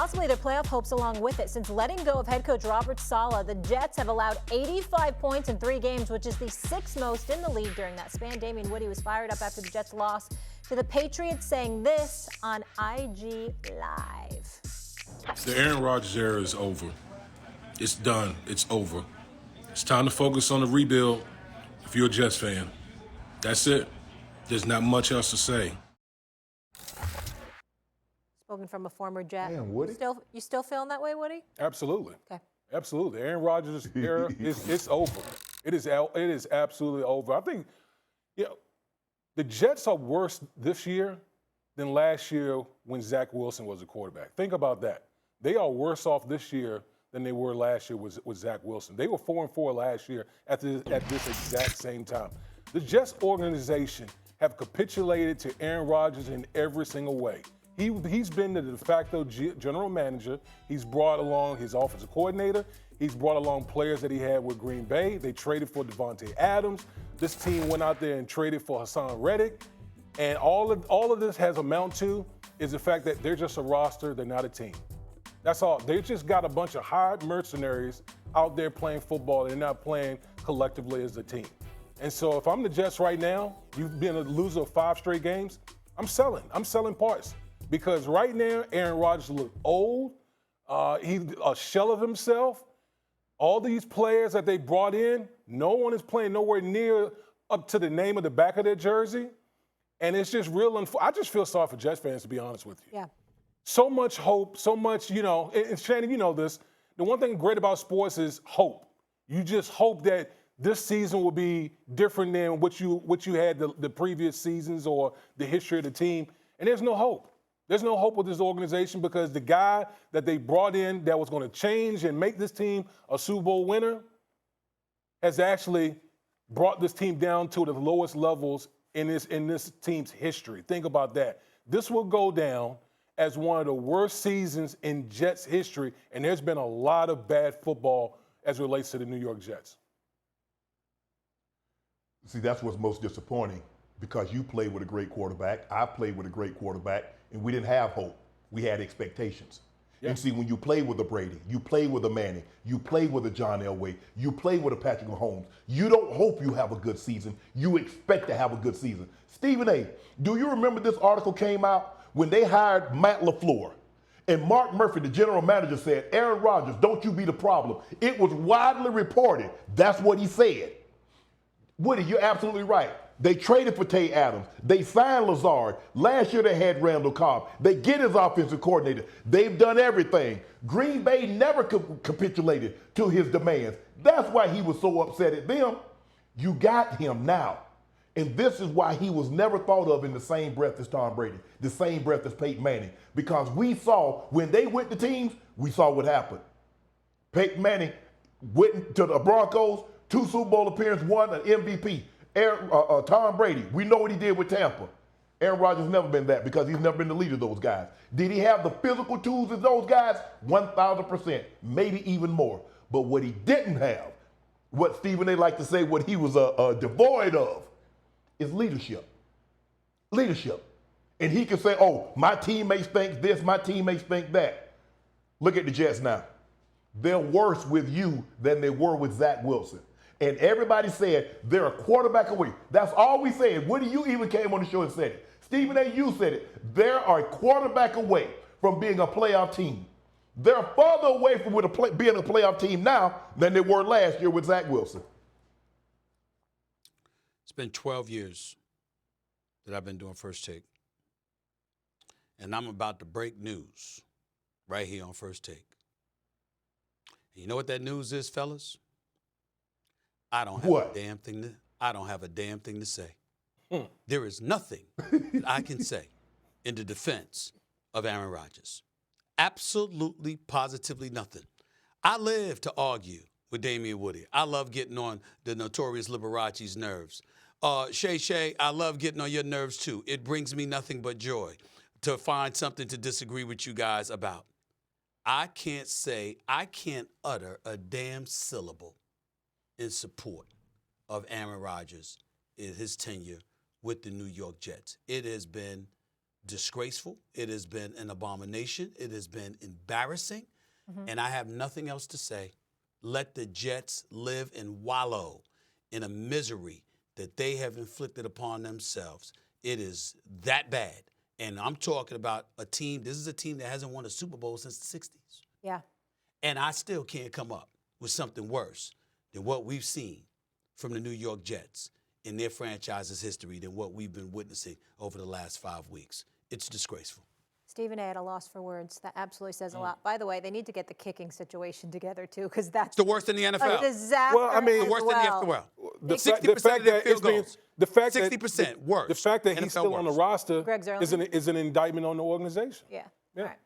possibly their playoff hopes along with it. Since letting go of head coach Robert Saleh, the Jets have allowed 85 points in 3 games, which is the 6th most in the league during that span. Damien Woody was fired up after the Jets loss to the Patriots, saying this on IG Live. The Aaron Rodgers era is over. It's done. It's over. It's time to focus on the rebuild if you're a Jets fan. That's it. There's not much else to say. Spoken from a former Jet. Damn, Woody. You still feeling that way, Woody? Absolutely. Okay. Absolutely. Aaron Rodgers' era it's over. It is absolutely over. I think, the Jets are worse this year than last year when Zach Wilson was a quarterback. Think about that. They are worse off this year than they were last year with Zach Wilson. They were 4-4 last year at this exact same time. The Jets organization have capitulated to Aaron Rodgers in every single way. He's been the de facto general manager. He's brought along his offensive coordinator. He's brought along players that he had with Green Bay. They traded for Devontae Adams. This team went out there and traded for Hassan Reddick. And all of this has amount to is the fact that they're just a roster. They're not a team. That's all. They just got a bunch of hired mercenaries out there playing football. They're not playing collectively as a team. And so if I'm the Jets right now, you've been a loser of 5 straight games, I'm selling. I'm selling parts. Because right now, Aaron Rodgers looks old. He's a shell of himself. All these players that they brought in, no one is playing nowhere near up to the name of the back of their jersey. And it's just real. I just feel sorry for Jets fans, to be honest with you. Yeah. So much hope, so much, and Shannon, you know this. The one thing great about sports is hope. You just hope that this season will be different than what you had the previous seasons or the history of the team. And there's no hope. There's no hope with this organization because the guy that they brought in that was going to change and make this team a Super Bowl winner has actually brought this team down to the lowest levels in this team's history. Think about that. This will go down as one of the worst seasons in Jets history, and there's been a lot of bad football as it relates to the New York Jets. See, that's what's most disappointing because you played with a great quarterback. I played with a great quarterback, and we didn't have hope. We had expectations. Yeah. And see, when you play with a Brady, you play with a Manning, you play with a John Elway, you play with a Patrick Mahomes, you don't hope you have a good season. You expect to have a good season. Stephen A., do you remember this article came out when they hired Matt LaFleur? And Mark Murphy, the general manager, said, Aaron Rodgers, don't you be the problem. It was widely reported. That's what he said. Woody, you're absolutely right. They traded for Tay Adams. They signed Lazard. Last year they had Randall Cobb. They get his offensive coordinator. They've done everything. Green Bay never capitulated to his demands. That's why he was so upset at them. You got him now. And this is why he was never thought of in the same breath as Tom Brady, the same breath as Peyton Manning. Because we saw, when they went to teams, we saw what happened. Peyton Manning went to the Broncos, 2 Super Bowl appearances, 1 an MVP. Tom Brady, we know what he did with Tampa. Aaron Rodgers has never been that because he's never been the leader of those guys. Did he have the physical tools as those guys? 1,000%, maybe even more. But what he didn't have, what Stephen A. like to say, what he was devoid of, is leadership. Leadership. And he can say, oh, my teammates think this, my teammates think that. Look at the Jets now. They're worse with you than they were with Zach Wilson. And everybody said they're a quarterback away. That's all we said. Woody, you even came on the show and said it. Stephen A., you said it. They're a quarterback away from being a playoff team. They're farther away from being a playoff team now than they were last year with Zach Wilson. It's been 12 years that I've been doing First Take. And I'm about to break news right here on First Take. And you know what that news is, fellas? I don't have a damn thing to say. There is nothing that I can say in the defense of Aaron Rodgers. Absolutely, positively nothing. I live to argue with Damien Woody. I love getting on the notorious Liberace's nerves. Shay, I love getting on your nerves too. It brings me nothing but joy to find something to disagree with you guys about. I can't utter a damn syllable in support of Aaron Rodgers in his tenure with the New York Jets. It has been disgraceful. It has been an abomination. It has been embarrassing. And I have nothing else to say. Let the Jets live and wallow in a misery that they have inflicted upon themselves. It is that bad. And I'm talking about a team, this is a team that hasn't won a Super Bowl since the 60s. Yeah. And I still can't come up with something worse than what we've seen from the New York Jets in their franchise's history than what we've been witnessing over the last 5 weeks. It's disgraceful. Stephen A. at a loss for words. That absolutely says a lot. By the way, they need to get the kicking situation together, too, because that's The worst in the NFL. a disaster. Well, I mean, as The worst well. in the NFL. The 60% of their field goals. the fact 60% worse. The fact that he's NFL still on the worse. roster Greg Zerlin. is an indictment on the organization. Yeah. Yeah. All right.